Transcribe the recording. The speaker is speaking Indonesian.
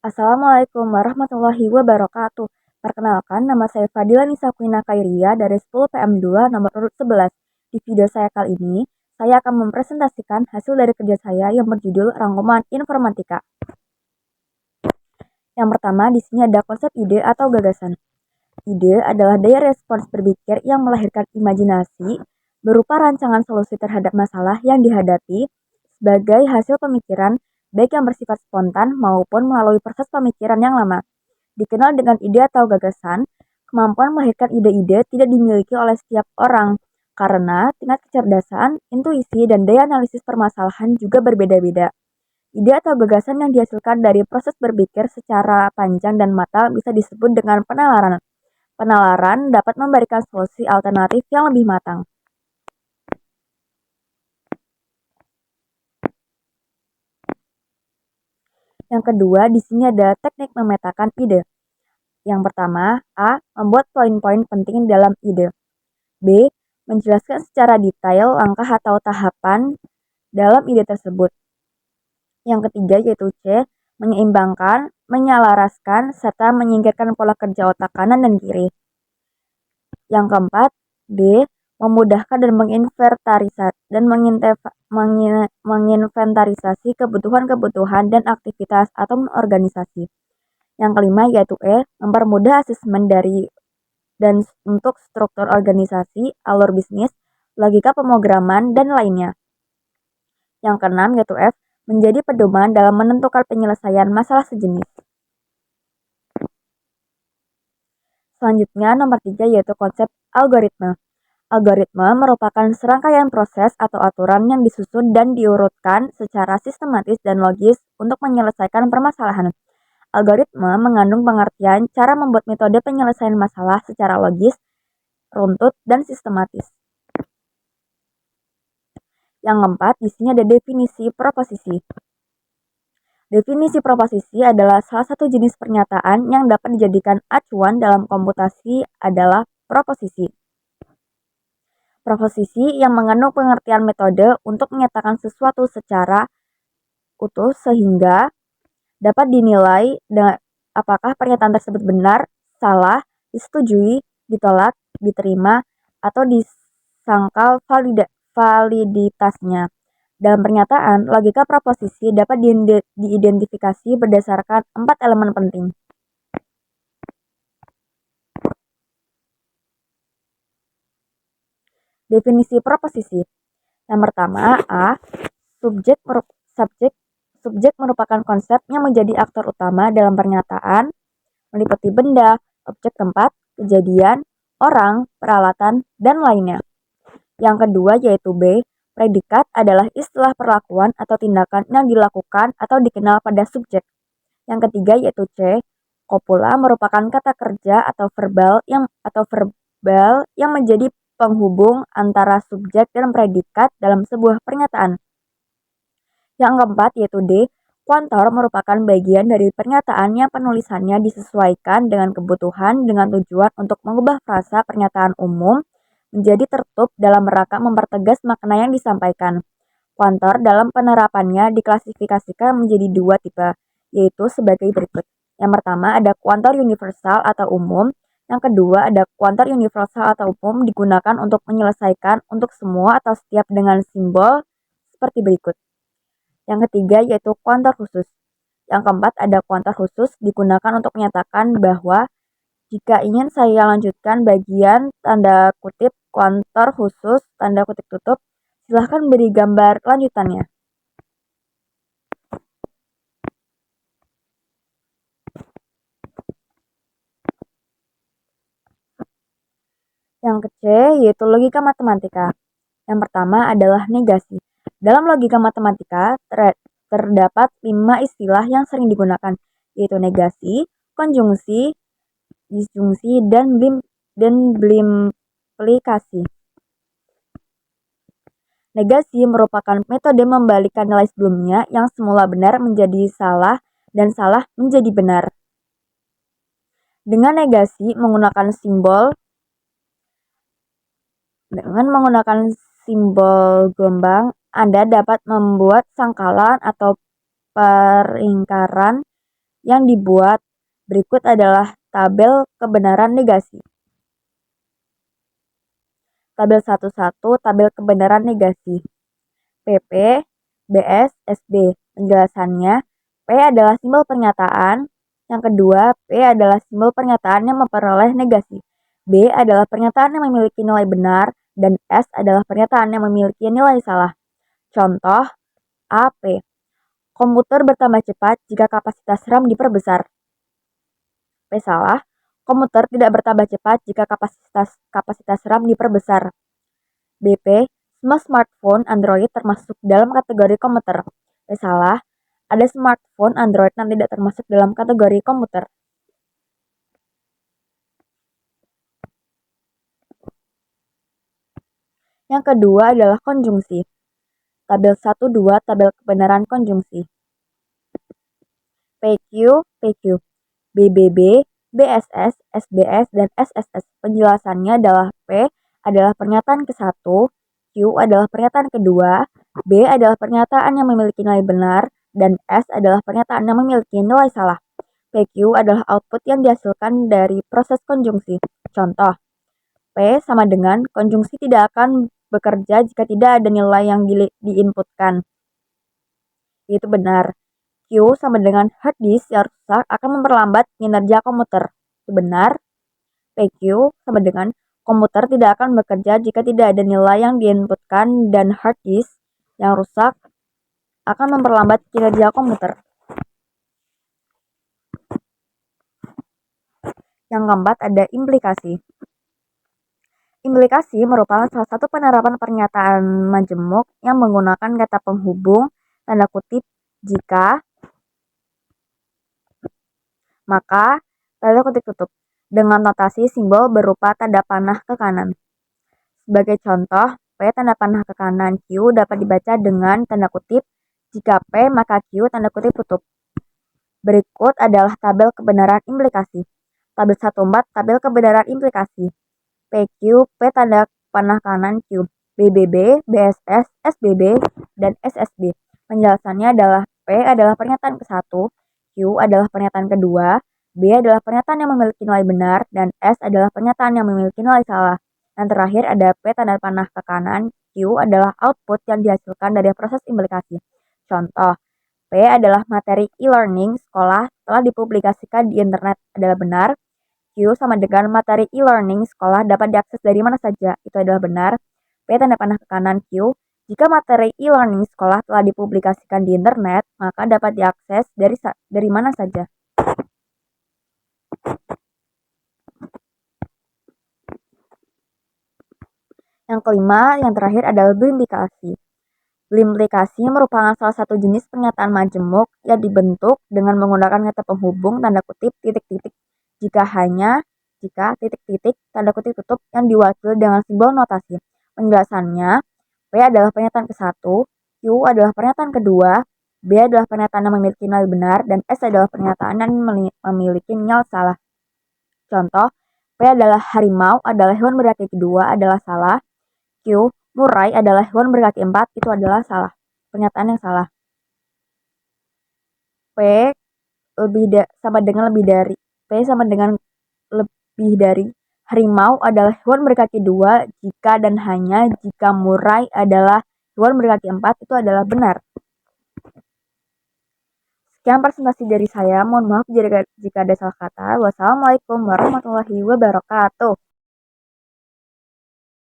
Assalamualaikum warahmatullahi wabarakatuh. Perkenalkan, nama saya Fadila Nisa Quina Kairia dari 10 PM2 nomor urut 11. Di video saya kali ini, saya akan mempresentasikan hasil dari kerja saya yang berjudul Rangkuman Informatika. Yang pertama, di sini ada konsep ide atau gagasan. Ide adalah daya respons berpikir yang melahirkan imajinasi berupa rancangan solusi terhadap masalah yang dihadapi sebagai hasil pemikiran baik yang bersifat spontan maupun melalui proses pemikiran yang lama. Dikenal dengan ide atau gagasan, kemampuan melahirkan ide-ide tidak dimiliki oleh setiap orang karena tingkat kecerdasan, intuisi, dan daya analisis permasalahan juga berbeda-beda. Ide atau gagasan yang dihasilkan dari proses berpikir secara panjang dan matang bisa disebut dengan penalaran. Penalaran dapat memberikan solusi alternatif yang lebih matang. Yang kedua, di sini ada teknik memetakan ide. Yang pertama, A. Membuat poin-poin penting dalam ide. B. Menjelaskan secara detail langkah atau tahapan dalam ide tersebut. Yang ketiga yaitu C. Menyeimbangkan, menyelaraskan, serta menyingkirkan pola kerja otak kanan dan kiri. Yang keempat, D. Memudahkan dan menginventarisasi kebutuhan-kebutuhan dan aktivitas atau organisasi. Yang kelima yaitu E. Mempermudah asesmen dari dan untuk struktur organisasi, alur bisnis, logika pemrograman, dan lainnya. Yang keenam yaitu F. Menjadi pedoman dalam menentukan penyelesaian masalah sejenis. Selanjutnya nomor 3 yaitu konsep algoritma. Algoritma merupakan serangkaian proses atau aturan yang disusun dan diurutkan secara sistematis dan logis untuk menyelesaikan permasalahan. Algoritma mengandung pengertian cara membuat metode penyelesaian masalah secara logis, runtut, dan sistematis. Yang keempat, di sini ada definisi proposisi. Definisi proposisi adalah salah satu jenis pernyataan yang dapat dijadikan acuan dalam komputasi adalah proposisi. Proposisi yang mengandung pengertian metode untuk menyatakan sesuatu secara utuh sehingga dapat dinilai apakah pernyataan tersebut benar, salah, disetujui, ditolak, diterima, atau disangkal validitasnya. Dalam pernyataan, logika proposisi dapat diidentifikasi berdasarkan 4 elemen penting. Definisi proposisi. Yang pertama, A. Subjek merupakan konsep yang menjadi aktor utama dalam pernyataan, meliputi benda, objek tempat, kejadian, orang, peralatan, dan lainnya. Yang kedua yaitu B. Predikat adalah istilah perlakuan atau tindakan yang dilakukan atau dikenal pada subjek. Yang ketiga yaitu C. Copula merupakan kata kerja atau verbal yang menjadi penghubung antara subjek dan predikat dalam sebuah pernyataan. Yang keempat yaitu D. Kuantor merupakan bagian dari pernyataan yang penulisannya disesuaikan dengan kebutuhan dengan tujuan untuk mengubah frasa pernyataan umum menjadi tertutup dalam rangka mempertegas makna yang disampaikan. Kuantor dalam penerapannya diklasifikasikan menjadi 2 tipe, yaitu sebagai berikut. Yang pertama ada kuantor universal atau umum. Yang kedua ada kuantor universal atau umum digunakan untuk menyelesaikan untuk semua atau setiap dengan simbol seperti berikut. Yang ketiga yaitu kuantor khusus. Yang keempat ada kuantor khusus digunakan untuk menyatakan bahwa jika ingin saya lanjutkan bagian tanda kutip kuantor khusus tanda kutip tutup, silahkan beri gambar lanjutannya. Yang ke-C yaitu logika matematika. Yang pertama adalah negasi. Dalam logika matematika terdapat 5 istilah yang sering digunakan, yaitu negasi, konjungsi, disjungsi, dan blimplikasi. Negasi merupakan metode membalikkan nilai sebelumnya yang semula benar menjadi salah dan salah menjadi benar. Dengan negasi menggunakan simbol gelombang, Anda dapat membuat sangkalan atau peringkaran yang dibuat berikut adalah tabel kebenaran negasi. Tabel 11, tabel kebenaran negasi. PP, BS, SB. Penjelasannya, P adalah simbol pernyataan. Yang kedua, P adalah simbol pernyataan yang memperoleh negasi. B adalah pernyataan yang memiliki nilai benar, dan S adalah pernyataan yang memiliki nilai salah. Contoh, AP. Komputer bertambah cepat jika kapasitas RAM diperbesar. P salah. Komputer tidak bertambah cepat jika kapasitas RAM diperbesar. BP. Semua smartphone Android termasuk dalam kategori komputer. P salah. Ada smartphone Android yang tidak termasuk dalam kategori komputer. Yang kedua adalah konjungsi. Tabel 1-2, tabel kebenaran konjungsi. PQ, PQ. BBB, BSS, SBS, dan SSS. Penjelasannya adalah P adalah pernyataan ke-1, Q adalah pernyataan kedua, B adalah pernyataan yang memiliki nilai benar, dan S adalah pernyataan yang memiliki nilai salah. PQ adalah output yang dihasilkan dari proses konjungsi. Contoh, P sama dengan konjungsi tidak akan bekerja jika tidak ada nilai yang diinputkan. Itu benar. Q sama dengan hard disk yang rusak akan memperlambat kinerja komputer. Itu benar. PQ sama dengan komputer tidak akan bekerja jika tidak ada nilai yang diinputkan, dan hard disk yang rusak akan memperlambat kinerja komputer. Yang keempat ada implikasi. Implikasi merupakan salah satu penerapan pernyataan majemuk yang menggunakan kata penghubung tanda kutip jika, maka, tanda kutip tutup, dengan notasi simbol berupa tanda panah ke kanan. Sebagai contoh, P tanda panah ke kanan Q dapat dibaca dengan tanda kutip jika P maka Q tanda kutip tutup. Berikut adalah tabel kebenaran implikasi. Tabel 14, tabel kebenaran implikasi. PQ, P tanda panah kanan Q. BBB, BSS, SBB, dan SSB. Penjelasannya adalah P adalah pernyataan ke-1, Q adalah pernyataan kedua, B adalah pernyataan yang memiliki nilai benar, dan S adalah pernyataan yang memiliki nilai salah. Yang terakhir ada P tanda panah ke kanan, Q adalah output yang dihasilkan dari proses implikasi. Contoh, P adalah materi e-learning sekolah telah dipublikasikan di internet adalah benar. Q sama dengan materi e-learning sekolah dapat diakses dari mana saja. Itu adalah benar. P tanda panah ke kanan Q. Jika materi e-learning sekolah telah dipublikasikan di internet, maka dapat diakses dari mana saja. Yang kelima, yang terakhir adalah berimplikasi. Berimplikasi merupakan salah satu jenis pernyataan majemuk yang dibentuk dengan menggunakan kata penghubung tanda kutip titik-titik jika titik-titik tanda kutip tutup yang diwakili dengan simbol notasi. Penjelasannya, P adalah pernyataan ke-1, Q adalah pernyataan kedua, B adalah pernyataan yang memiliki nilai benar, dan S adalah pernyataan yang memiliki nilai salah. Contoh, P adalah harimau adalah hewan berkaki kedua adalah salah. Q, murai adalah hewan berkaki 4 itu adalah salah. Pernyataan yang salah. P sama dengan lebih dari. P sama dengan lebih dari. Harimau adalah hewan berkaki 2 jika dan hanya jika murai adalah hewan berkaki 4 itu adalah benar. Sekian presentasi dari saya. Mohon maaf jika ada salah kata. Wassalamualaikum warahmatullahi wabarakatuh.